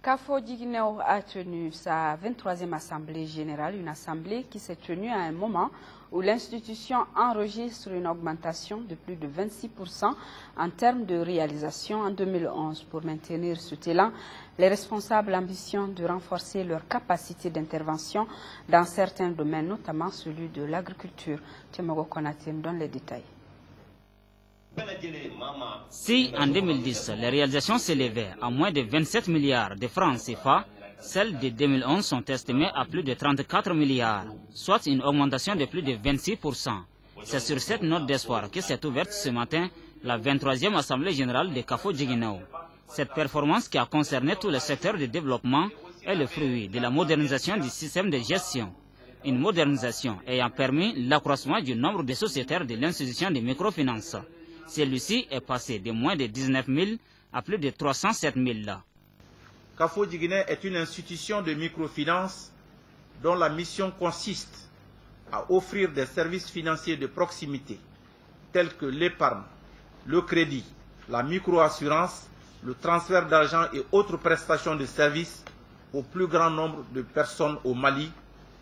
Kafo-Djiguinéo a tenu sa 23e assemblée générale, une assemblée qui s'est tenue à un moment où l'institution enregistre une augmentation de plus de 26% en termes de réalisation en 2011. Pour maintenir ce élan, les responsables ambitionnent de renforcer leur capacité d'intervention dans certains domaines, notamment celui de l'agriculture. Timogo Konaté donne les détails. Si en 2010, les réalisations s'élevaient à moins de 27 milliards de francs CFA, celles de 2011 sont estimées à plus de 34 milliards, soit une augmentation de plus de 26%. C'est sur cette note d'espoir que s'est ouverte ce matin la 23e Assemblée générale de Kafo-Djiguinéo. Cette performance qui a concerné tous les secteurs de développement est le fruit de la modernisation du système de gestion. Une modernisation ayant permis l'accroissement du nombre de sociétaires de l'institution de microfinance. Celui-ci est passé de moins de 19 000 à plus de 307 000. Kafo-Djiguinéo est une institution de microfinance dont la mission consiste à offrir des services financiers de proximité tels que l'épargne, le crédit, la microassurance, le transfert d'argent et autres prestations de services au plus grand nombre de personnes au Mali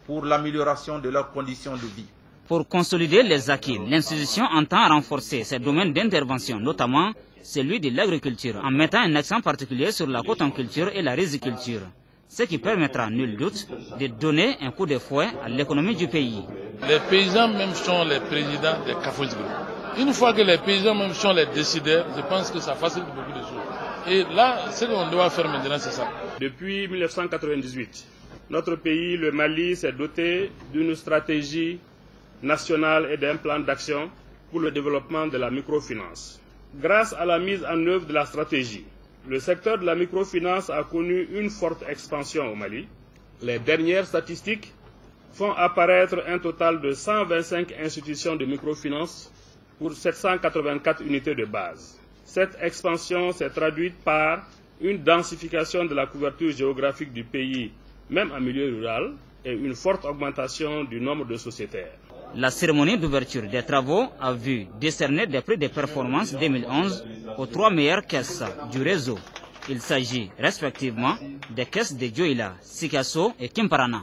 pour l'amélioration de leurs conditions de vie. Pour consolider les acquis, l'institution entend renforcer ses domaines d'intervention, notamment celui de l'agriculture, en mettant un accent particulier sur la cotonculture et la riziculture, ce qui permettra, nul doute, de donner un coup de fouet à l'économie du pays. Les paysans même sont les présidents des Kafo-Djiguinéo. Une fois que les paysans même sont les décideurs, je pense que ça facilite beaucoup de choses. Et là, ce qu'on doit faire maintenant, c'est ça. Depuis 1998, notre pays, le Mali, s'est doté d'une stratégie nationale et d'un plan d'action pour le développement de la microfinance. Grâce à la mise en œuvre de la stratégie, le secteur de la microfinance a connu une forte expansion au Mali. Les dernières statistiques font apparaître un total de 125 institutions de microfinance pour 784 unités de base. Cette expansion s'est traduite par une densification de la couverture géographique du pays, même en milieu rural, et une forte augmentation du nombre de sociétaires. La cérémonie d'ouverture des travaux a vu décerner des prix de performance 2011 aux 3 meilleures caisses du réseau. Il s'agit respectivement des caisses de Dioïla, Sikasso et Kimparana.